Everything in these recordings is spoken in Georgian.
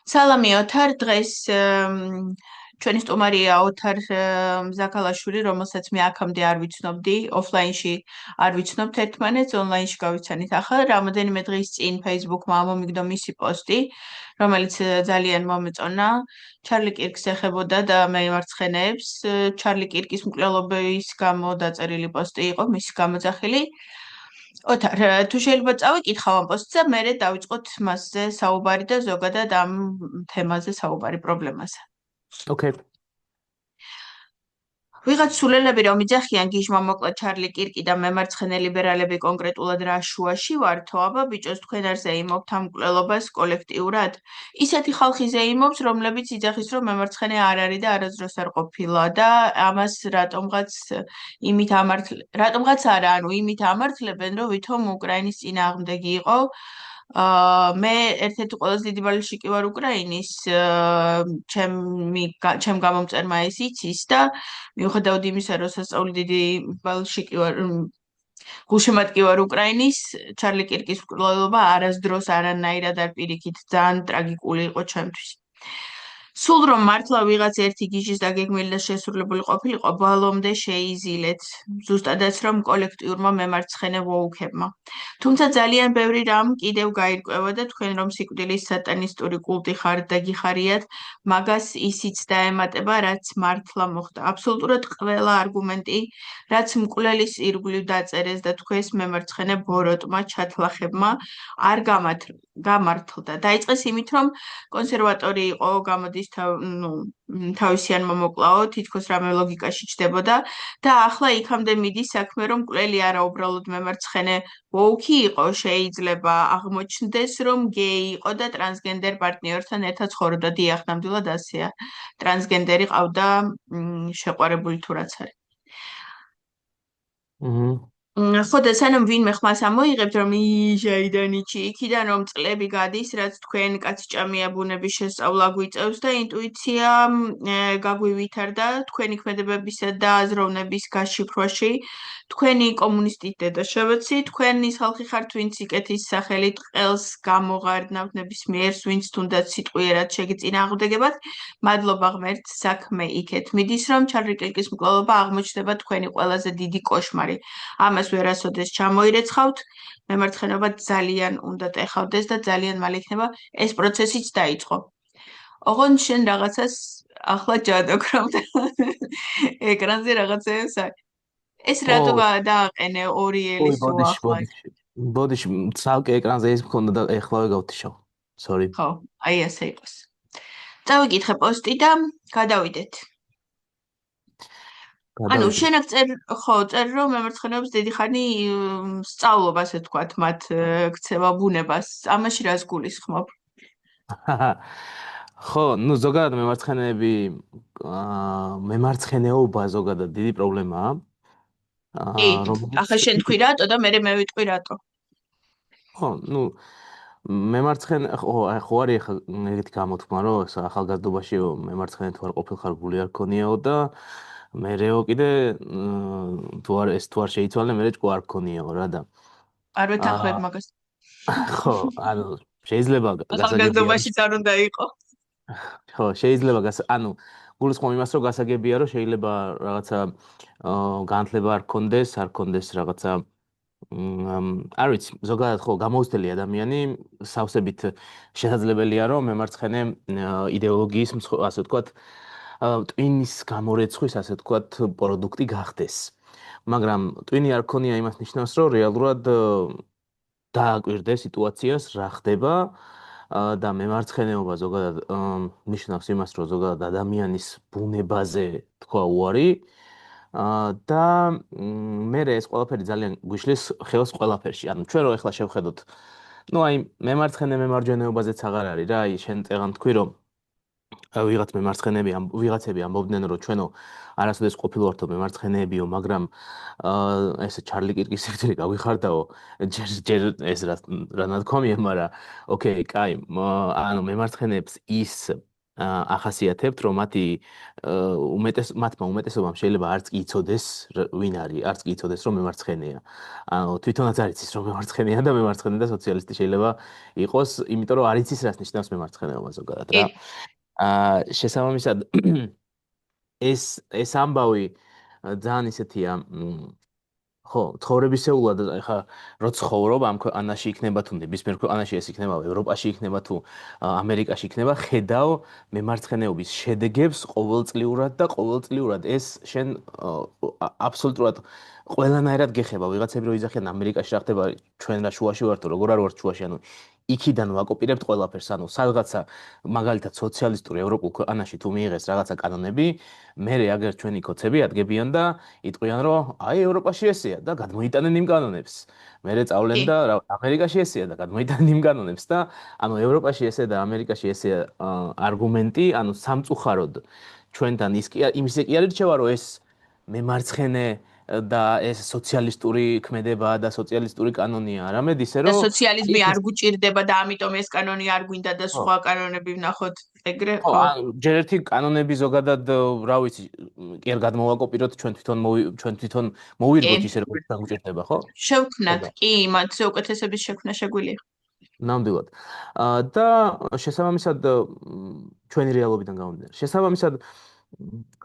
სალამი ოთარ დღეს ჩვენი სტუმარია ოთარ ზაქალაშვილი, რომელსაც მე აქამდე არ ვიცნობდი, ოფლაინში არ ვიცნობთ ერთმანეთს, ონლაინში გავიცანით ახლა. რამოდენიმე დღის წინ Facebook-მა ამომიგდო მისი პოსტი, რომელიც ძალიან მომეწონა. ჩარლი კირკს ეხებოდა და მემარცხენეებს. ჩარლი კირკის მკვლელობის გამო დაწერილი პოსტი იყო, მისი გამოძახილი. ოთარ, თუ შეიძლება წავიკითხავ ამ პოსტს და მერე დავიწყოთ მასზე საუბარი და ზოგადად ამ თემაზე საუბარი პრობლემაზე. Okay. ვიღაც სულელები რომ იძახიან გიჟმა მოკლა ჩარლი კირკი და მემარცხენე ლიბერალები კონკრეტულად რა შუაში ვართო, აბა ბიჭოს თქვენ არ ზეიმობთ ამ მკვლელობას კოლექტიურად? ისეთი ხალხი ზეიმობს, რომლებიც იძახის რომ მემარცხენე არ არის და არასდროს არ ყოფილა და ამას რატომღაც არა, ანუ იმით ამართლებენ, რომ ვითომ უკრაინის წინააღმდეგი იყო. მე ერთ-ერთი ყველაზე დიდი ბალშიკი ვარ უკრაინის, ჩემ გამომწერმა ეს იცის და მიუხედავად იმისა, რომ სასწაული დიდი ბალშიკი ვარ, გულშემატკივარი ვარ უკრაინის, ჩარლი კირკის მკვლელობა არასდროს არანაირად არ პირიქით, ძალიან ტრაგიკული იყო ჩემთვის. სულ რომ მართლა ვიღაც ერთი გიჟის დაგეგმილი და შესრულებული ყოფილიყო, ბოლომდე შეიზილეთ, ზუსტადაც რომ კოლექტიურმა მემარცხენე ვოუქებმა. თუმცა ძალიან ბევრი რამ კიდევ გაირკვევა და თქვენ რომ სიკვდილის სატანისტური კულტი ხართ და გიხარიათ, მაგას ისიც დაემატება, რაც მართლა მოხდა. აბსოლუტურად ყველა არგუმენტი, რაც მკვლელის ირგვლივ დაწერეს და თქვენს მემარცხენე ბოროტმა ჩათლახებმა, არ გამართლდა. დაიწყეს იმით, რომ კონსერვატორი იყო, გამოდის თავისიან მომოკლაო, თითქოს რამე ლოგიკაში ჩდებოდა და ახლა იქამდე მიდის საქმე, რომ მკვლელი არა უბრალოდ მემარცხენე ვოუქი იყო, შეიძლება აღმოჩნდეს, რომ გეი იყო და ტრანსგენდერ პარტნიორთან ერთად ცხოვრობდა. დიახ, ნამდვილად ასეა. ტრანსგენდერი ყავდა შეყვარებული თუ რაც არის. ხო და სანამ ვინმე ხმას ამოიღებთ, რომ იჟაიდან იჩი იქიდან რომ წლები გადის, რაც თქვენ კაცჭამია ბუნების შესწავლა გვიწევს და ინტუიცია გაგვივითარდა თქვენი ქმედებებისა და აზროვნების გაშიფრვაში, თქვენი კომუნისტით დედა შევეცი, თქვენი ხალხი ხართ, ვინც იკეთის სახელით ყელს გამოღარდნავთ ნებისმიერს, ვინც თუნდაც სიტყვიერად შეგიწინააღმდეგებათ, მადლობა ღმერთს, საქმე იქეთ მიდის, რომ ჩარლი კირკის მკვლელობა აღმოჩნდება თქვენი ყველაზე დიდი კოშმარი. ამას ვერასოდეს ჩამოირეცხავთ, მემარცხენეობა ძალიან უნდა ტეხავდეს და ძალიან მალე იქნება ეს პროცესიც დაიწყო. ოღონდ შენ რაღაცას ახლა ჯადოქრობ და ეკრანზე რაღაცას არის. ეს რატო დააყენე ორი ელისო ახლა? ბოდიში, ცალკე ეკრანზე ის მქონდა და ეხლავე გავთიშავ. Sorry. ხო, აი ასე იყოს. წავიკითხე პოსტი და გადავიდეთ. ანუ შენ აქ წერ რომ მემარცხენეებს დიდი ხანი სწავლობ, ასე თქვათ, მათ ქცევა ბუნებას. ამაში რას გულისხმობ? ხო, ну ზოგადად მემარცხენეები მემარცხენეობა ზოგადად დიდი პრობლემაა. ახლა შენ თქვი რატო და მე ვიტყვი რატო? ხო, ну ხო არის ახლა ეგეთი გამოთქმა, რომ ახალგაზრდობაში მემარცხენე თუ არ ყოფილხარ გული არ ქონიაო და მერეო კიდე თუ არ შეიცვალე, მერე ჭკუ არ ქონიაო რა და არ ვეთანხმებ მაგას. ხო, ანუ შეიძლება ახალგაზრდობაშიც არ უნდა იყო. ხო, შეიძლება ანუ გულისხმობ იმას, რომ გასაგებია, რომ შეიძლება რაღაცა განათლება არ ქონდეს რაღაცა არ ვიცი, ზოგადად ხო გამოუცდელი ადამიანი სავსებით შესაძლებელია, რომ მემარცხენე იდეოლოგიის, ასე ვთქვათ, ტვინის გამორეცხვის, ასე ვთქვათ, პროდუქტი გახდეს. მაგრამ ტვინი არ ქონია იმას ნიშნავს, რომ რეალურად დააკვირდე სიტუაციას, რა ხდება და მემარცხენეობა ზოგადად ნიშნავს იმას, რომ ზოგადად ადამიანის ბუნებაზე თქვა უარი და მე ეს ყველაფერი ძალიან გვიშლის ხელს ყველაფერში. ანუ ჩვენ რო ახლა შევხედოთ, ну აი მემარცხენე მემარჯვენეობაზეც აღარ არის რა, აი შენ წეგან თქვი რომ ვიღაცები ამბობდნენ რომ ჩვენო არასოდეს ყოფილვართო მემარცხენეებიო, მაგრამ ესე ჩარლი კირკის სიკვდილი გავიხარდაო, ჯერ ეს რა ნათქვამია, მაგრამ ოკეი, კაი, ანუ მემარცხენეებს ის ახასიათებთ, რომ მათმა უმეტესობამ შეიძლება არც კი იცოდეს ვინ არის, არც კი იცოდეს რომ მემარცხენეა. ანუ თვითონაც არ იცის რომ მემარცხენეა და მემარცხენე და სოციალისტი შეიძლება იყოს, იმიტომ რომ არ იცის რას ნიშნავს მემარცხენეობა ზოგადად რა. შესაბამისად ეს ამბავი ძალიან ისეთია ხო, ცხოვრებისეულად ეხა რო ცხოვრობ ამ ქვეყანაში იქნება თუ ნებისმიერ ქვეყანაში ეს იქნება ევროპაში იქნება თუ ამერიკაში იქნება ხედავ მემარცხენეობის შედეგებს ყოველწლიურად და ყოველწლიურად ეს შენ აბსოლუტურად ყველანაირად გეხება ვიღაცები რო იძახიან ამერიკაში რა ხდება ჩვენ რა შუაში ვართ თუ როგორ არ ვართ შუაში ანუ იქიდან ვაკოპირებთ ყველაფერს ანუ სადღაცა მაგალითად სოციალისტური ევროპულ ქვეყანაში თუ მიიღეს რაღაცა კანონები მე აგერ ჩვენი კოცები ადგებიან და იტყვიან რომ აი ევროპაში ესეა და გადმოიტანენ იმ კანონებს. მე წავლენ და ამერიკაში ესეა და გადმოიტანენ იმ კანონებს და ანუ ევროპაში ესე და ამერიკაში ესეა არგუმენტი, ანუ სამწუხაროდ ჩვენთან იმისე კი არ ირჩევა რომ ეს მემარცხენე და ეს სოციალისტური ქმედება და სოციალისტური კანონია, არამედ ისე რომ სოციალიზმი არ გუჭირდება და ამიტომ ეს კანონი არ გვინდა და სხვა კანონები ვნახოთ ეგრე ხო? ჯერ ერთი კანონები ზოგადად რა ვიცი, კი არ გადმოვაკოპიროთ ჩვენ თვითონ მოვირგოთ ისე როგორც გაგუჭირდება, ხო? შევქმნათ, კი, მათზე უკეთესების შექმნა შეგვიძლია. ნამდვილად. და შესაბამისად ჩვენი რეალობიდან გამომდინარე. შესაბამისად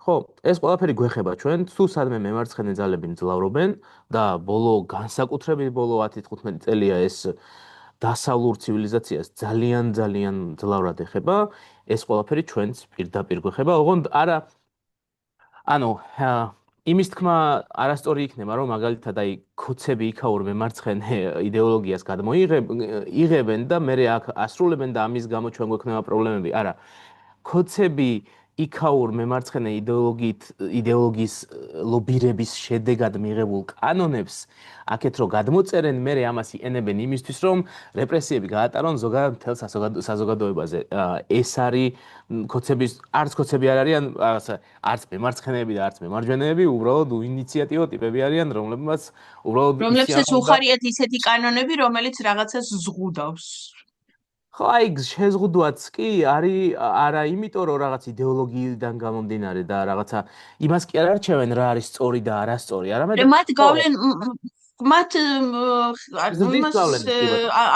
ხო, ეს ყველაფერი გვეხება ჩვენ, თუ სადმე მემარცხენე ძალები მძლავრობენ და განსაკუთრებით ბოლო 10-15 წელია ეს დასავლურ ცივილიზაციას ძალიან მძლავრად ეხება, ეს ყველაფერი ჩვენც პირდაპირ გვეხება, ოღონდ არა ანუ იმის თქმა არასწორი იქნება, რომ მაგალითად აი ქოცები იქაურ მემარცხენე იდეოლოგიას იღებენ და მე აქ ასრულებენ და ამის გამო ჩვენ გვექნება პრობლემები. არა. ქოცები იქაურ მემარცხენე იდეოლოგიის ლობირების შედეგად მიღებულ კანონებს აქეთ რო გადმოწერენ, მე ამას იყენებენ იმისთვის, რომ რეპრესიები გაატარონ ზოგადად მთელ საზოგადოებაზე. ეს არის არც ქოცები არ არიან, არც მემარცხენეები და არც მემარჯვენეები, უბრალოდ ინიციატივა ტიპები არიან, რომლებსაც უხარიათ ისეთი კანონები, რომელიც რაღაცას ზღუდავს. ხო, აი შეზღუდვაც კი არის არა იმიტომ რომ რაღაც იდეოლოგიიდან გამომდინარე და რაღაცა იმას კი არ არჩევენ რა არის სწორი და არასწორი, არამედ მათ გავლენ მათ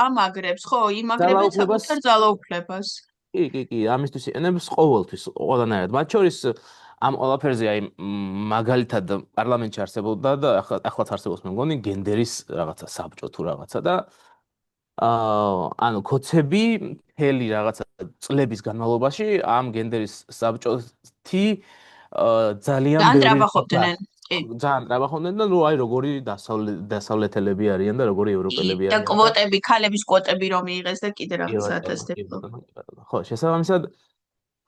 ამაგრებს, ხო, იმაგრებენ საკუთარ ძალაუფლებას. კი, ამისთვის იყენებს ყოველთვის ყველანაირად. მათ შორის ამ ყველაფერზე აი მაგალითად პარლამენტში არსებობდა და ახლაც არსებობს მე მგონი გენდერის რაღაცა საბჭო თუ რაღაცა და ანუ ქოცები მთელი რაღაცა წლების განმავლობაში ამ გენდერის საბჭოთი ძალიან ტრაბახობდნენ და ნუ აი როგორი დასავლეთელები არიან და როგორი ევროპელები არიან. და კვოტები, ქალების კვოტები რომ მიიღეს და კიდე რაღაცა ათასდება. ხო, შესაბამისად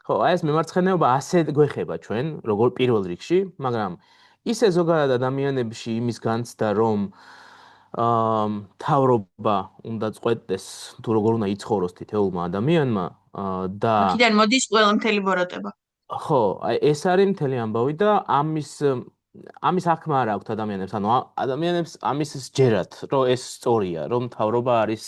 ხო, აი ეს მემარცხენეობა ასე გვეხება ჩვენ, როგორ პირველ რიგში, მაგრამ ისე ზოგადად ადამიანებში იმის განცდა რომ თავრობა უნდა წყვეტდეს თუ როგორ უნდა იცხოვროს თითოეულმა ადამიანმა და აქედან მოდის ყველა მთელი ბოროტება. ხო, აი ეს არის მთელი ამბავი და ამის აღქმა არ აქვთ ადამიანებს, ანუ ადამიანებს ამის სჯერათ, რომ ეს სწორია, რომ თავრობა არის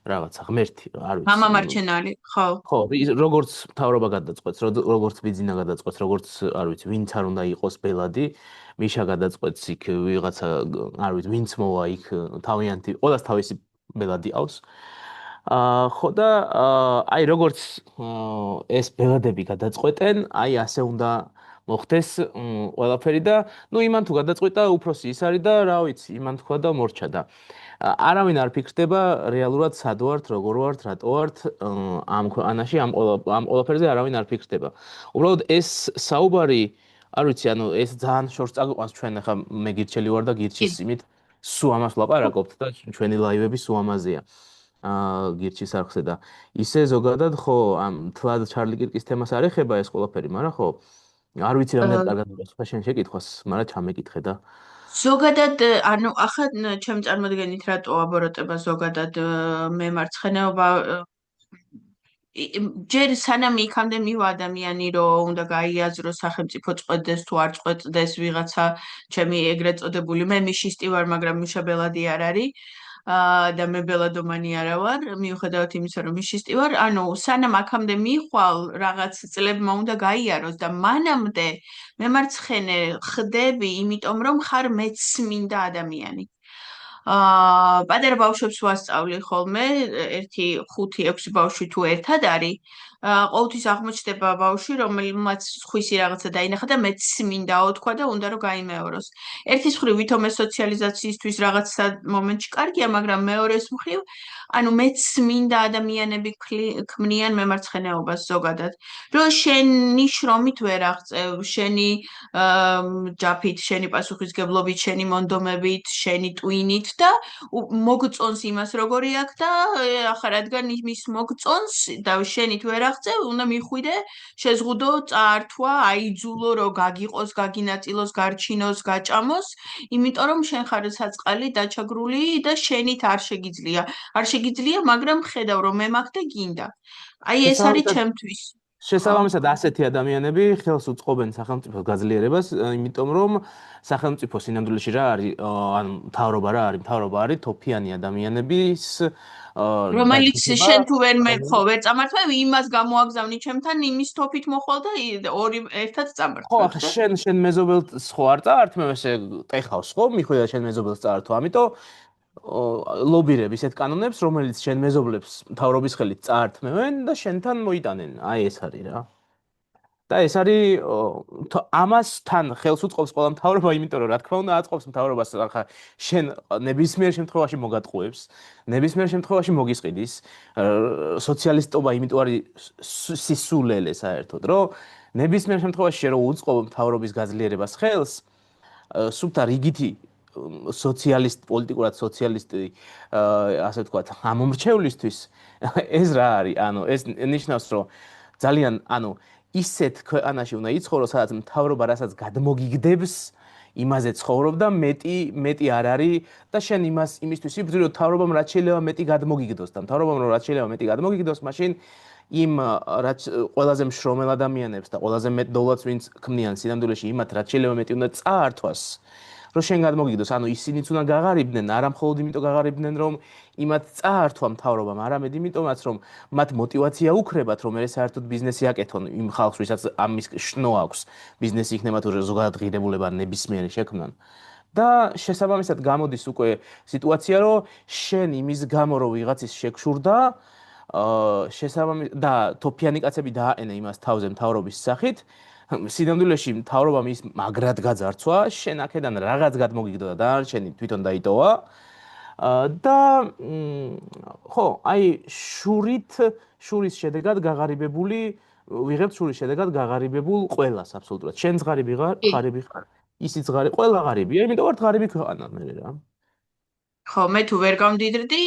რაღაცა ღმერთი, არ ვიცი. მამამარჩენალი, ხო. ხო, როგორც თავრობა გადაწყვეტს, როგორც ბიძინა გადაწყვეტს, როგორც არ ვიცი, ვინც არ უნდა იყოს ბელადი, მიშა გადაწყვეტს იქ ვიღაცა, არ ვიცი, ვინც მოვა იქ თავიანთი, ყველას თავისი ბელადი აქვს. ხო და აი როგორც ეს ბელადები გადაწყვეტენ, აი ასე უნდა მოხდეს ყველაფერი და ნუ იმან თუ გადაწყვეტა უფროსი ის არის და რა ვიცი, იმან თქვა და მორჩა და არავინ არ ფიქრდება რეალურად სად ვართ, როგორ ვართ, რატო ვართ ამ ქვეყანაში, ამ ყველაფერზე არავინ არ ფიქრდება. უბრალოდ ეს საუბარი, არ ვიცი, ანუ ეს ძალიან შორს წაგვიყვანს ჩვენ ახლა მე გირჩელი ვარ და გირჩის იმით სულ ამას ვლაპარაკობთ და ჩვენი ლაივები სულ ამაზეა. გირჩის არხზე და ისე ზოგადად ხო, თლად ჩარლი კირკის თემას არ ეხება ეს ყველაფერი, მაგრამ ხო არ ვიცი რამდენად კარგად უყურე შენ შეკითხვას, მაგრამ ჩამეკითხე და ზოგადად, ანუ ახლა ჩემ წარმოდგენით რატო აბოროტება ზოგადად მემარცხენეობა ჯერ სანამ იქამდე მივა ადამიანი რომ უნდა გაიაზროს სახელმწიფო წყვეტდეს თუ არ წყვეტდეს ვიღაცა ჩემი ეგრეთ წოდებული მე მიშისტი ვარ, მაგრამ მიშა ბელადი არ არის. და მე ბელადომანი არა ვარ, მიუხედავად იმისა, რომ მიშისტი ვარ, ანუ სანამ აქამდე მიხვალ რაღაც წლებმა უნდა გაიაროს და მანამდე მემარცხენე ხდები, იმიტომ რომ ხარ მეცმინდა ადამიანი. პატარა ბავშვებს ვასწავლი ხოლმე, 1, 5, 6 ბავშვი თუ ერთად არის, ყოველთვის აღმოჩნდება ბავშვი, რომელმაც სხვისი რაღაცა დაინახა და მეც მინდაო თქვა და უნდა რომ გაიმეოროს. ერთის მხრივ ვითომე სოციალიზაციისთვის რაღაცა მომენტში კარგია, მაგრამ მეორეს მხრივ, ანუ მეც მინდა ადამიანები ქმნიან მემარცხენეობას ზოგადად. რომ შენი შრომით ვერ აღწევ, შენი ჯაფით, შენი პასუხისგებლობით, შენი მონდომებით, შენი ტვინით და მოგწონს იმას როგორი აქვს და ახლა რადგან იმის მოგწონს და შენით ვერ აღწევ, უნდა მიხვიდე, შეზღუდო, წაართვა, აიძულო, რომ გაგიყოს, გაგინაწილოს, გარჩინოს, გაჭამოს, იმიტომ რომ შენ ხარ საწყალი დაჩაგრული და შენით არ შეგიძლია. არ შეგიძლია, მაგრამ ხედავ რომ მე მაქვს და გინდა. აი ეს არის ჩემთვის. შესაბამისად ასეთი ადამიანები ხელს უწყობენ სახელმწიფოს გაძლიერებას, იმიტომ რომ სახელმწიფო სინამდვილეში რა არის, ანუ მთავრობა რა არის? მთავრობა არის თოფიანი ადამიანების რომელიც შენ თუ ვერ ხო ვერ წამართვა, იმას გამოაგზავნი ჩემთან, იმის თოფით მოხვალ და ორი ერთად წამართვა. ხო, ახლა შენ მეზობელს ხო არ წაართმევ, ესე ტეხავს ხო, მიხვიდა შენ მეზობელს წაართვა, ამიტომ ლობირებ ისეთ კანონებს, რომელიც შენ მეზობლებს მთავრობის ხელით წაართმევენ და შენთან მოიტანენ. აი ეს არის რა. და ეს არის ამასთან ხელს უწყობს ყველა მთავრობა, იმიტომ რომ რა თქმა უნდა აწყობს მთავრობას, ახლა შენ ნებისმიერ შემთხვევაში მოგატყუებს, ნებისმიერ შემთხვევაში მოგისყიდის. სოციალისტობა იმიტომ არის სისულელე საერთოდ, რომ ნებისმიერ შემთხვევაში შენ რო უწყობ მთავრობის გაძლიერებას ხელს, სულთა რიგითი პოლიტიკურად სოციალისტი, ასე ვთქვათ, ამომრჩევლისთვის ეს რა არის? ანუ ეს ნიშნავს, რომ ძალიან, ანუ ისეთ ქვეყანაში უნდა იცხოვრო, სადაც მთავრობა რასაც გადმოგიგდებს, იმაზე ცხოვრობ და მეტი არ არის და შენ იმისთვის იბრძვი, რომ მთავრობამ რაც შეიძლება მეტი გადმოგიგდოს და მთავრობამ რაც შეიძლება მეტი გადმოგიგდოს, მაშინ იმ რაც ყველაზე მშრომელ ადამიანებს და ყველაზე მეტ დოლარს ვინც ქმნიან სინამდვილეში, იმათ რაც შეიძლება მეტი უნდა წაართვას. რომ შენ გადმოგიგდოს, ანუ ისინიც უნდა გაღარიბდნენ, არა მხოლოდ იმიტომ გაღარიბდნენ, რომ იმათ წაართვა მთავრობამ, არამედ იმიტომაც, რომ მათ мотиваცია უქრებათ, რომ ეს საერთოდ ბიზნესი აკეთონ იმ ხალხს, ვისაც ამის შნო აქვს, ბიზნესი იქნება თუ ზოგადად ღირებულება ნებისმიერი შექმნან. და შესაბამისად გამოდის უკვე სიტუაცია, რომ შენ იმის გამო, რომ ვიღაცის შეგშურდა, და თოფიანი კაცები დააყენა იმას თავზე მთავრობის სახით, სინამდვილეში მთავრობამ ის მაგრად გაძარცვა, შენ აქედან რაღაც გადმოგიგდო და დანარჩენი თვითონ დაიტოვა. და ხო, აი შურის შედეგად გაღარიბებული ვიღებთ შურის შედეგად გაღარიბებულ ყველას აბსოლუტურად. შენც ღარიბი ხარ, ისიც ღარიბი, ყველა ღარიბია, იმიტომ ვართ ღარიბი ქვეყანა მე რა. ხო, მე თუ ვერ გამდიდრდი,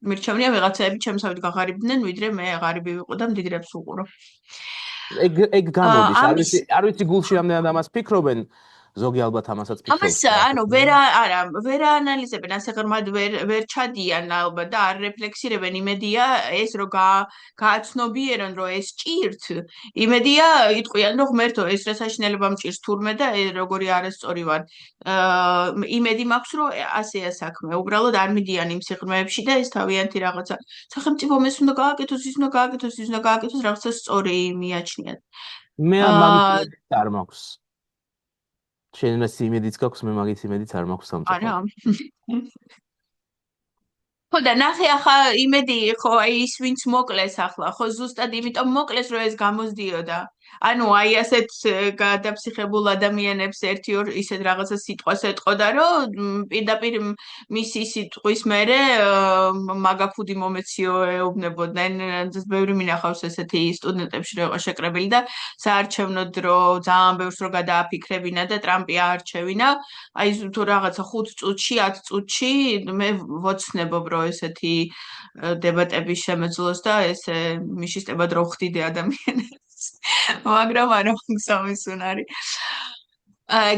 მირჩევნია ვიღაცაები ჩემსავით გაღარიბდნენ, ვიდრე მე ღარიბი ვიყო და მდიდრებს უყურო. ეგ გამოდის, არ ვიცი გულში რამდენად ამას ფიქრობენ, ზოგი ალბათ ამასაც ფიქრობს. ამას ანუ ვერ აანალიზებენ, ასე ღრმად ვერ ჩადიან ალბათ და არ რეფლექსირებენ. იმედია ეს რომ გააცნობიერონ რომ ეს ჭირთ, იმედია იტყვიან რომ ღმერთო ეს რა საშინელება მჭირს თურმე და როგორი არასწორი ვარ. იმედი მაქვს რომ ასეა საქმე. უბრალოდ არ მიდიან იმ სიღრმეებში და ეს თავიანთი რაღაცა სახელმწიფომ ეს უნდა გააკეთოს, ის უნდა გააკეთოს, რაღაცა სწორი მიაჩნიათ. მე ამის არ მაქვს. შენ მას იმედიც გაქვს, მე მაგის იმედიც არ მაქვს სამწუხაროდ. არა. ხო და ნახე ახლა იმედი ხო აი ის ვინც მოკლეს ახლა ხო ზუსტად იმიტომ მოკლეს რომ ეს გამოსდიოდა. ანუ აი ასეთ გადაფსიხებულ ადამიანებს 1-2 ისეთ რაღაცა სიტყვას ეტყოდა რომ პირდაპირ მისი სიტყვის მერე მაგაფუდი მომეციო ეუბნებოდნენ. ბევრი მინახავს ესეთი სტუდენტებში რომ იყო შეკრებილი და საარჩევნო დრო ძალიან ბევრს რო გადააფიქრებინა და ტრამპი აარჩევინა. აი თუ რაღაცა 5 წუთში 10 წუთში მე ვოცნებობ რომ ესეთი დებატების შემეძლოს და ესე მიშისტებად რო ხდიდე ადამიანებს. მაგრამ არა მგზავრის უნარი.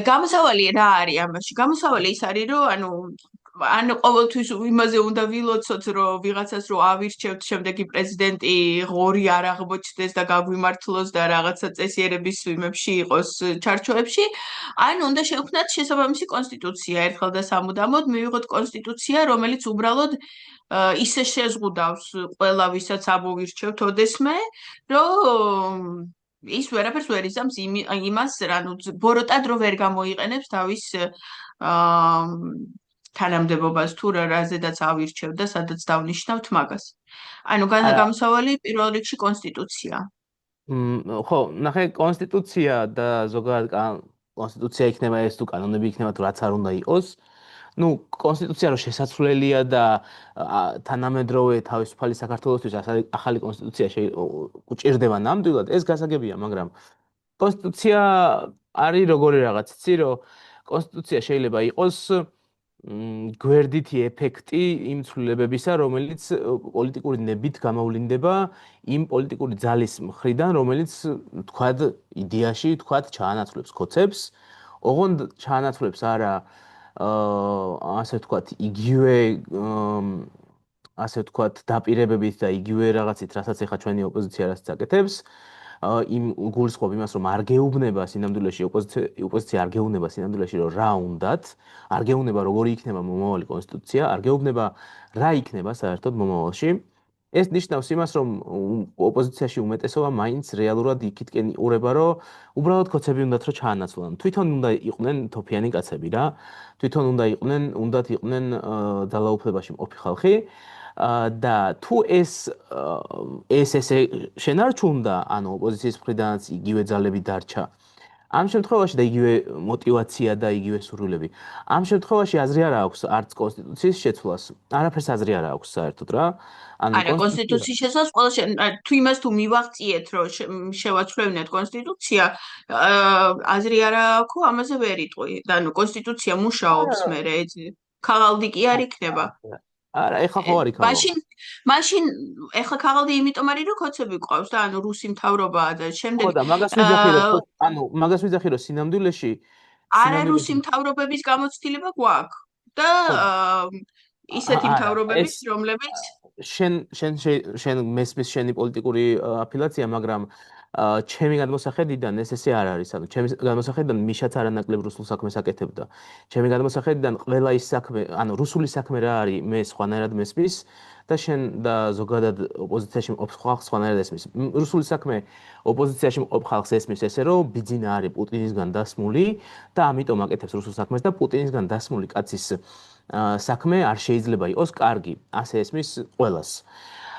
გამოსავალი რა არის ამაში? გამოსავალი ის არის რომ ანუ ანუ ყოველთვის იმაზე უნდა ვილოცოთ, რომ ვიღაცას რომ ავირჩევთ, შემდეგი პრეზიდენტი ღორი არ აღმოჩნდეს და გაგვიმართლოს და რაღაცა წესიერების ვიმებში იყოს ჩარჩოებში. ან უნდა შევქმნათ შესაბამისი კონსტიტუცია ერთხელ და სამუდამოდ, მივიღოთ კონსტიტუცია, რომელიც უბრალოდ ისე შეზღუდავს ყველა ვისაც ამოვირჩევთ ოდესმე, რომ ის ვერაფერს ვერ იზამს იმას, რანუ ბოროტად რო ვერ გამოიყენებს თავის თანამდებობას თუ რაზედაც ავირჩევ და სადაც დავნიშნავთ მაგას. ანუ გამოსავალი პირველ რიგში კონსტიტუცია. ხო, ნახე კონსტიტუცია და ზოგადად კონსტიტუცია იქნება ეს თუ კანონები იქნება თუ რაც არ უნდა იყოს. Ну, კონსტიტუცია რო შესაძლებელია და თანამედროვე თავისუფალი საქართველოსთვის ახალი კონსტიტუცია უჭირდება ნამდვილად, ეს გასაგებია, მაგრამ კონსტიტუცია არის როგორი რაღაც, იცი რომ კონსტიტუცია შეიძლება იყოს გვერდითი ეფექტი იმ ცვლილებებისა, რომელიც პოლიტიკური ნებით გამოვლინდება იმ პოლიტიკური ძალის მხრიდან, რომელიც თქვად იდეაში, თქვად ჩაანაცვლებს კოცებს, ოღონდ ჩაანაცვლებს არა ასე ვთქვათ, იგივე ასე ვთქვათ, დაპირებებით და იგივე რაღაცით, რასაც ეხა ჩვენი ოპოზიცია რაც აკეთებს, იმ გულისხმობ იმას, რომ არ გეუბნება სინამდვილეში ოპოზიცია არ გეუბნება სინამდვილეში, რომ რა უნდათ, არ გეუბნება როგორი იქნება მომავალი კონსტიტუცია, არ გეუბნება რა იქნება საერთოდ მომავალში. ეს ნიშნავს იმას, რომ ოპოზიციაში უმეტესობა მაინც რეალურად იქითკენ იღურება, რომ უბრალოდ კოცები უნდათ რომ ჩაანაცვლონ. თვითონ უნდა იყვნენ თოფიანი კაცები რა. თვითონ უნდათ იყვნენ ძალაუფლებაში მყოფი ხალხი. და თუ ეს ესე შენარჩუნდა, ანუ ოპოზიციის მხრიდანაც იგივე ძალები დარჩა. ამ შემთხვევაში და იგივე мотиваცია და იგივე სურვილები. ამ შემთხვევაში აზრი არ აქვს არც კონსტიტუციის შეცვლას. არაფერს აზრი არ აქვს საერთოდ რა. არა, კონსტიტუციის შეცვლას თუ იმას თუ მივაღწიეთ, რომ შევაცვლევინეთ კონსტიტუცია, აზრი არ აქვს, ამაზე ვერ იტყვი. ანუ კონსტიტუცია მუშაობს მერე, ქაღალდი კი არ იქნება. არა, ეხლა ხო არის ქაღალდი. მაშინ ეხლა ქაღალდი იმიტომ არის, რომ კოცები ყავს და ანუ რუსი მთავრობაა და შემდეგ ხო და მაგას ვიძახი, რომ სინამდვილეში არა რუსი მთავრობების გამოცდილება გვაქვს და ისეთი მთავრობების, რომლებიც შენ მესმის შენი პოლიტიკური აფილაცია, მაგრამ ჩემი გადმოსახედიდან ესე არ არის. ანუ ჩემი გადმოსახედიდან მიშაც არანაკლებ რუსულ საქმეს აკეთებდა. ჩემი გადმოსახედიდან ყველა ის საქმე, ანუ რუსული საქმე რა არის, მე სხვანაირად მესმის და შენ და ზოგადად ოპოზიციაში მყოფ ხალხს სხვანაირად ესმის. რუსული საქმე ოპოზიციაში მყოფ ხალხს ესმის ესე, რომ ბიძინა არის პუტინისგან დასმული და ამიტომ აკეთებს რუსულ საქმეს და პუტინისგან დასმული კაცის საქმე არ შეიძლება იყოს კარგი. ასე ესმის ყველას.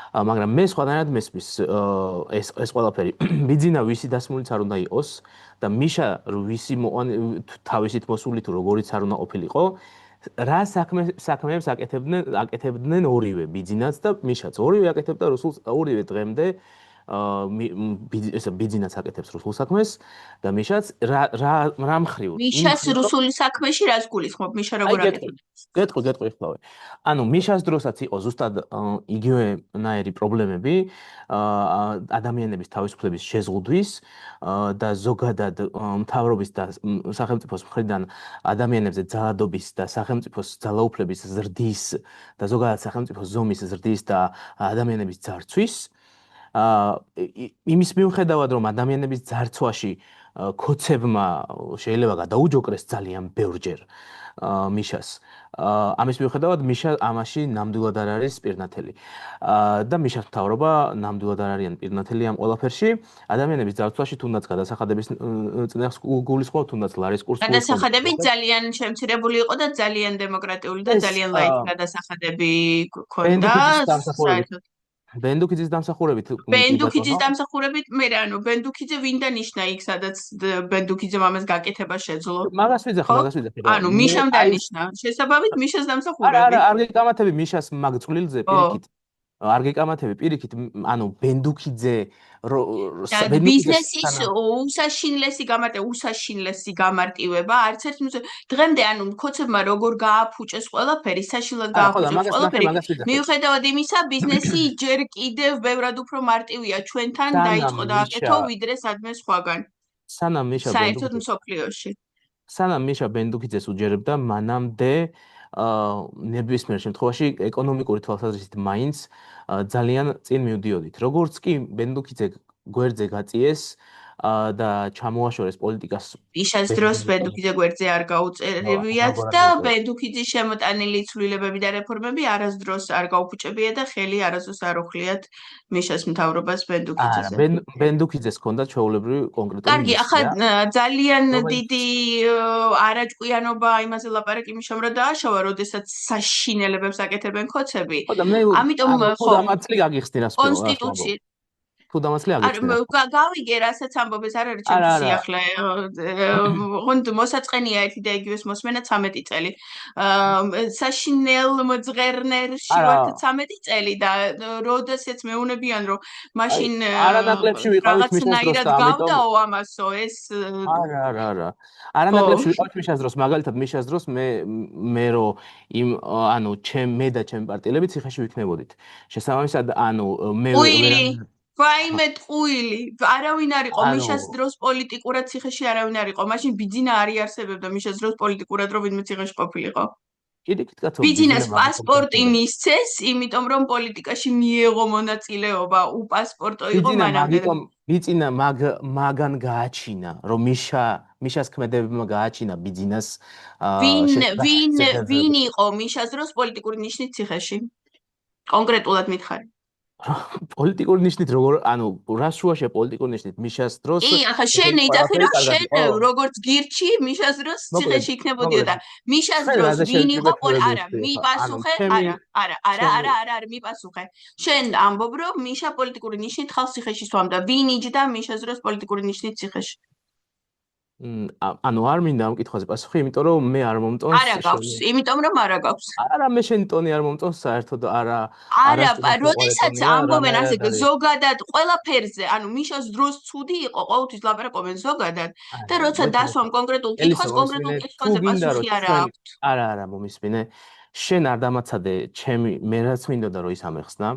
მაგრამ მე სხვანაირად მესმის ეს ყველაფერი. ბიძინა ვისი დასმულიც არ უნდა იყოს და მიშა ვისი თავისით მოსული თუ როგორიც არ უნდა ყოფილიყო, რა საქმეებს აკეთებდნენ ორივე, ბიძინაც და მიშაც. ორივე აკეთებდა რუსულს, ორივე დღემდე ბიძინაც აკეთებს რუსულ საქმეს და მიშაც რა მხრივ მიშას რუსული საქმეში რას გულისხმობ? მიშა როგორ აკეთებს? გეტყვი ხლავე. ანუ მიშას დროსაც იყო ზუსტად იგივენაირი პრობლემები ადამიანების თავისუფლების შეზღუდვის და ზოგადად მთავრობის და სახელმწიფოს მხრიდან ადამიანებზე ძალადობის და სახელმწიფოს ძალაუფლების ზრდის და ზოგადად სახელმწიფოს ზომის ზრდის და ადამიანების ძარცვის იმის მიუხედავად, რომ ადამიანების ძარცვაში კოცებმა შეიძლება გადაუჯოկრეს ძალიან ბევრჯერ მიშას. ამის მიუხედავად მიშა ამაში ნამდვილად არ არის პირნათელი. და მიშას მთავრობა ნამდვილად არ არიან პირნათელი ამ ყველაფერში. ადამიანების ძარცვაში თუნდაც გადასახადების წინააღმდეგ გულისხმობ, თუნდაც ლარის კურსს გულისხმობ. გადასახადები ძალიან შემცირებული იყო და ძალიან დემოკრატიული და ძალიან ლაითი გადასახადები ქონდა. საერთოდ ბენდუქიძის დამსახურებით მე რა ანუ ბენდუქიძე ვინ დანიშნა იქ სადაც ბენდუქიძემ ამას გაკეთება შეძლო მაგას ვიძახი ანუ მიშამ დანიშნა შესაბამით მიშას დამსახურებით არა არ გეკამათები მიშას მაგ წვლილზე პირიქით არ გეკამათები პირიქით ანუ ბენდუქიძე ბიზნესის უსაშინლესი გამარტივება არც ერთ დღემდე ანუ კოცებმა როგორ გააფუჭეს ყველაფერი საშინლად გააფუჭეს ყველაფერი მიუხედავად იმისა ბიზნესი ჯერ კიდევ ბევრად უფრო მარტივია ჩვენთან დაიწყო და აკეთო ვიდრე სადმე სხვაგან სანამ მიშა საერთოდ მსოფლიოში სანამ მიშა ბენდუქიძეს უჯერებდა მანამდე ნებისმიერ შემთხვევაში ეკონომიკური თვალსაზრისით მაინც ძალიან წინ მივდიოდით. როგორც კი ბენდუქიძე გვერდზე გაწიეს და ჩამოაშორეს პოლიტიკას ისას დროს ბენდუქიძე გვერდზე არ გაუწევიათ და ბენდუქიძის შემოტანილი ცვლილებები და რეფორმები არასდროს არ გაუფუჭებია და ხელი არასდროს არ უხლიათ მიშას მთავრობას ბენდუქიძეზე. ბენდუქიძეს ჰქონდა ჩვეულებრივი კონკრეტული კარგი, ახლა ძალიან დიდი არაჭკვიანობა იმაზე ლაპარაკი მიშამ რა დააშავა, როდესაც საშინელებებს აკეთებენ ხოცები. ამიტომ ხო დამაცლი გაგიხსნი რას კონსტიტუცია თუ დამაცლი აგიხსნი. გავიგე რასაც ამბობ ეს არ არის ჩემი სიახლე. ხონდ მოსაწყენია ერთი და იგივეს მოსმენა 13 წელი. საშინელ მძღერნერში ვართ 13 წელი და როდესაც მეუნებიან რომ მაშინ არანაკლებში ვიყავით მიშას დროს და გავდაო ამასო ეს არა. არანაკლებში ვიყავით მიშას დროს, მაგალითად მიშას დროს მე რომ იმ ანუ მე და ჩემი პარტიელები ციხეში ვიქნებოდით. შესაბამისად ანუ მე ვაიმე ტყუილი, არავინ არ იყო მიშას დროს პოლიტიკურად ციხეში არავინ არ იყო. მაშინ ბიძინა არ იარსებებდა მიშას დროს პოლიტიკურად რომ ვინმე ციხეში ყოფილიყო. კიდე კითხო. ბიძინას პასპორტი მისცეს, იმიტომ რომ პოლიტიკაში მიეღო მონაწილეობა, უპასპორტო იყო მანამდე. ბიძინა მაგან გააჩინა, რომ მიშას ქმედებმა გააჩინა ბიძინას ვინ იყო მიშას დროს პოლიტიკური ნიშნით ციხეში? კონკრეტულად მითხარი. პოლიტიკური ნიშნით როგორ ანუ რა შუაშია პოლიტიკური ნიშნით მიშას დროს ახლა შენ იცახი რომ შენ როგორც გირჩი მიშას დროს ციხეში იქნებოდიო და მიშას დროს ვინ იყო არა მიპასუხე არა მიპასუხე შენ ამბობ რომ მიშა პოლიტიკური ნიშნით ხალხს ციხეში სვამდა ვინ იჯდა მიშას დროს პოლიტიკური ნიშნით ციხეში ანუ არ მინდა ამ კითხვაზე პასუხი, იმიტომ რომ მე არ მომწონს. არა გაქვს, იმიტომ რომ არა გაქვს. არა, მე შენი ტონი არ მომწონს საერთოდ, არა. არა, როდესაც ამბობენ ასე ზოგადად ყველაფერზე, ანუ მიშას დროს ცუდი იყო, ყოველთვის ლაპარაკობენ ზოგადად და როცა დასვამ კონკრეტულ კითხვას, კონკრეტულ კითხვაზე პასუხი არა აქვს. არა, მომისმინე. შენ არ დამაცადე მე რაც მინდოდა რომ ის ამეხსნა.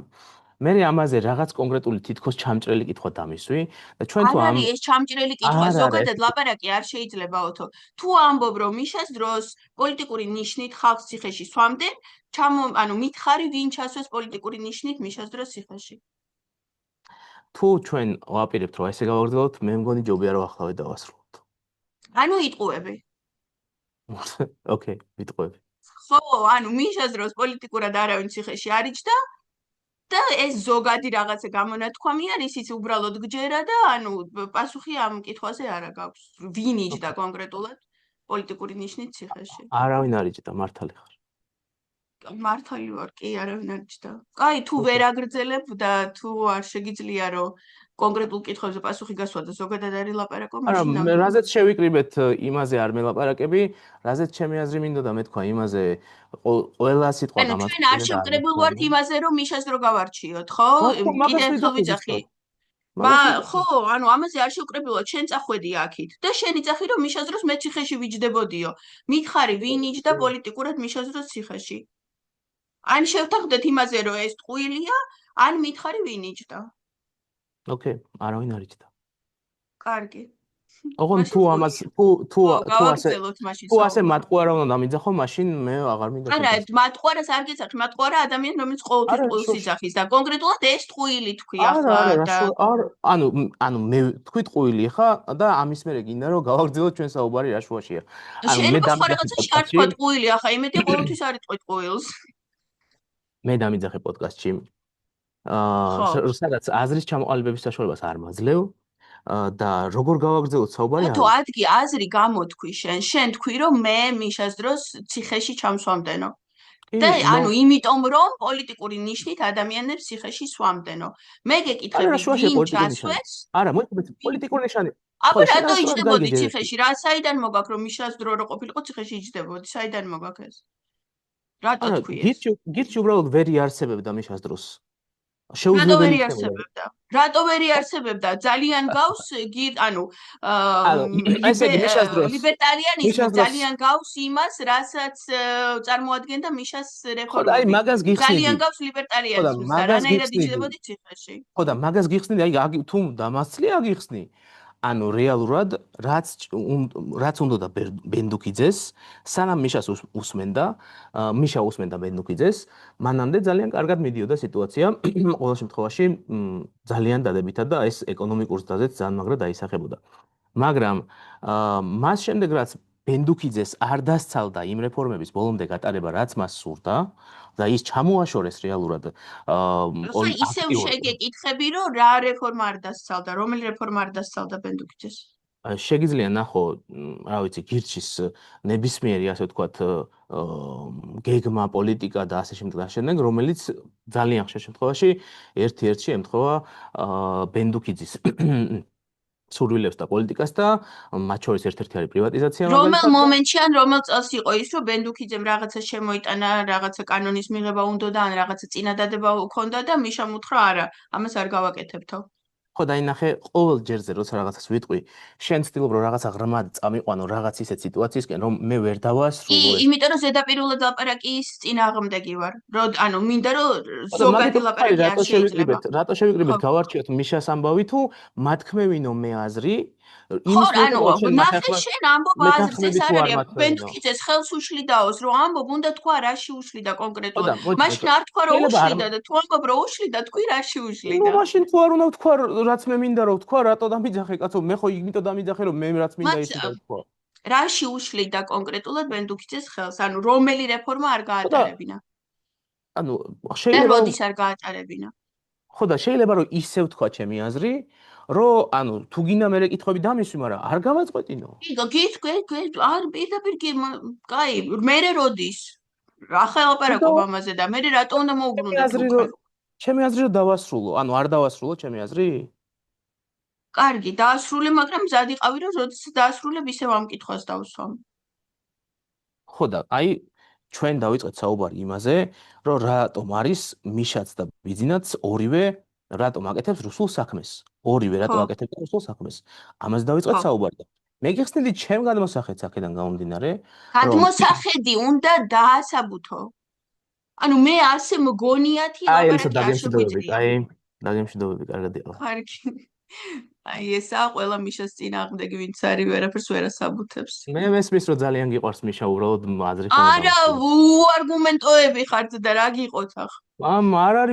მე ამაზე რაღაც კონკრეტული თითქოს ჩამჭრელი კითხვა დამისვი და ჩვენ თუ ამ ეს ჩამჭრელი კითხვა ზოგადად ლაპარაკი არ შეიძლება უთო თუ ამბობ რომ მიშას დროს პოლიტიკური ნიშნით ხალხს ციხეში სვამდნენ ანუ მითხარი ვინ ჩასვეს პოლიტიკური ნიშნით მიშას დროს ციხეში თუ ჩვენ ვაპირებთ რომ ესე გავაგრძელოთ მე მგონი ჯობია რომ ახლავე დავასრულოთ ანუ იტყუები ოკეი ვიტყუები ხო ანუ მიშას დროს პოლიტიკურად არავინ ციხეში არ იჯდა და ეს ზოგადი რაღაცა გამონათქვამი არის ის უბრალოდ გჯერა და ანუ პასუხი ამ კითხვაზე არა გაქვს ვინ იჯდა კონკრეტულად პოლიტიკური ნიშნით ციხეში არავინ არ იჯდა მართალი ხარ მართალი ვარ კი არავინ არ იჯდა კაი თუ ვერ აგრძელებ და თუ არ შეგიძლია რომ კონკრეტულ კითხვებზე პასუხი გასვა და ზოგადად არის ლაპარაკო მაშინ არა რაზეც შევიკრიბეთ იმაზე არ მელაპარაკები რაზეც ჩემი აზრი მინდოდა მეთქვა იმაზე ყველა სიტყვა გამართული ჩვენ არ შევკრებულ ვართ იმაზე რომ მიშას რო გავარჩიოთ ხო კიდე ხო ვიცახი ხო ანუ ამაზე არ შევკრებულვარ შენ წახვედი აქით და შენ იცახი რომ მიშას დროს მე ციხეში ვიჯდებოდიო მითხარი ვინ იჯდა პოლიტიკურად მიშას დროს ციხეში ან შევთანხმდეთ იმაზე რომ ეს ტყუილია ან მითხარი ვინ იჯდა ოკეი, არავინ არ იჯდა. კარგი. ოღონდ თუ ამას თუ ასე მატყუარა უნდა დამიძახო, მაშინ მე აღარ მინდა. არა, მატყუარას არ გეცახი, მატყუარა ადამიანი, რომელიც ყოველთვის ყოველს იძახის და კონკრეტულად ეს ტყუილი თქვი ახლა და ანუ მე თქვი ტყუილი ხა და ამის მერე გინდა რომ გავაგრძელოთ ჩვენ საუბარი რა შუაშია. ანუ მე დამიძახე შარტი ტყუილი ახლა, იმედი ყოველთვის არ იტყვი ტყუილს. მე დამიძახე პოდკასტში. სადაც აზრის ჩამოყალიბების საშუალებას არ მაძლევ და როგორ გავაგრძელოთ საუბარი თუ ადგი აზრი გამოთქვი შენ თქვი რომ მე მიშას დროს ციხეში ჩამსვამდენო და ანუ იმიტომ რომ პოლიტიკური ნიშნით ადამიანებს ციხეში სვამდენო მე გეკითხები ვინ ჩასვეს არა მოიყვეთ პოლიტიკური ნიშანი აბა რატო იჯდებოდი ციხეში რა საიდან მოგაქვს რომ მიშას დრო რო ყოფილიყო ციხეში იჯდებოდი საიდან მოგაქვს ეს რატო თქვი ეს გირჩი უბრალოდ ვერ იარსებებდა მიშას დროს რატო ვერ იარსებებდა ძალიან გავს ანუ ლიბერტარიანიზმი ძალიან გავს იმას რასაც წარმოადგენდა მიშას რეფორმები ძალიან გავს ლიბერტარიანიზმს და რანაირად იჯდებოდი ციხეში ხო და მაგას გიხსნი აი თუ დამასწლი აგიხსნი ანუ რეალურად რაც უნდა ბენდუკიძეს, სანამ მიშას უსმენდა, მიშა უსმენდა ბენდუკიძეს, მანამდე ძალიან კარგად მიდიოდა სიტუაცია. ყოველ შემთხვევაში ძალიან დადებითად და ეს ეკონომიკურ ზრდაზეც ძალიან მაგრად დაისახებოდა. მაგრამ მას შემდეგ რაც ბენდუკიძეს არ დასცალდა იმ რეფორმების ბოლომდე გატარება, რაც მას სურდა და ის ჩამოაშორეს რეალურად ისევ შეგეკითხები, რომ რა რეფორმა არ დასცალდა, რომელი რეფორმა არ დასცალდა ბენდუკიძეს? შეგიძლია ნახო, რა ვიცი, გირჩის ნებისმიერი, ასე ვთქვათ, გეგმა, პოლიტიკა და ასე შემდეგ და შემდეგ, რომელიც ძალიან ხშირ შემთხვევაში ერთ-ერთში ემთხვევა ბენდუკიძის სურვილებს და პოლიტიკას და მათ შორის ერთ-ერთი არის პრივატიზაცია. რომელ მომენტში ან რომელ წელს იყო ის, რომ ბენდუკიძემ რაღაცა შემოიტანა, რაღაცა კანონის მიღება უნდოდა, ან რაღაცა წინადადება ჰქონდა და მიშამ უთხრა არა, ამას არ გავაკეთებთო. ხო, დაინახე, ყოველ ჯერზე როცა რაღაცას ვიტყვი, შენ ცდილობ რომ რაღაცა ღრმად წამიყვანო რაღაც ისეთ სიტუაციისკენ, რომ მე ვერ დავასრულო. იმიტომ რომ ზედაპირულად ლაპარაკი ის წინააღმდეგი ვარ. ანუ მინდა რომ ზოგადი ლაპარაკი არ შეიძლება. რატო შევიკრიბეთ გავარჩიოთ მიშას ამბავი თუ მათქმევინო მე აზრი? ნახე შენ ამბობ აზრს, ეს არ არის ბენდუკიძეს ხელს უშლიდაოს, რომ ამბობ უნდა თქვა რაში უშლიდა კონკრეტულად. მაშინ არ თქვა რომ უშლიდა და თუ ამბობ რომ უშლიდა, თქვი რაში უშლიდა. ნუ მაშინ თუ არ უნდა ვთქვა რაც მე მინდა რომ ვთქვა, რატო დამიძახე კაცო, მე ხო იმიტომ დამიძახე რომ მე რაც მინდა ისე დავთქვა. რაში უშლიდა კონკრეტულად ბენდუკიძეს ხელს? ანუ რომელი რეფორმა არ გაატარებინა? ანუ შეიძლება როდის არ გაატარებინა? ხო და შეიძლება რომ ისე ვთქვა ჩემი აზრი, რომ ანუ თუ გინდა მე კითხვები დამისვი, მაგრამ არ გავაწყვეტინო. არ პირდაპირ კაი, მე როდის? რა ხელაპარაკობ ამაზე და მე რატო უნდა მოვუბრუნდე? ჩემი აზრი რომ დავასრულო, ანუ არ დავასრულო ჩემი აზრი? კარგი, დაასრულე, მაგრამ მზად იყავი რომ როდესაც დაასრულებ ისევ ამ კითხვას დავსვამ. ხო და აი ჩვენ დავიწყეთ საუბარი იმაზე, რომ რატომ არის მიშაც და ბიძინაც ორივე რატომ აკეთებს რუსულ საქმეს? ორივე რატომ აკეთებს რუსულ საქმეს? ამაზე დავიწყეთ საუბარი და მე გიხსნიდი ჩემ გადმოსახედს აქედან გამომდინარე, რომ გადმოსახედი უნდა დაასაბუთო. ანუ მე ასე მგონიათი ლაპარაკი არ შეგვიძლია. აი, დაგემშვიდობები, კარგად იყო. კარგი. აი ესაა ყველა მიშას წინააღმდეგი, ვინც არის ვერაფერს ვერ ასაბუთებს. მე მესმის რომ ძალიან გიყვარს მიშა, უბრალოდ აზრი არა, უარგუმენტოები ხართ და რა გიყოთ ახლა? არ არის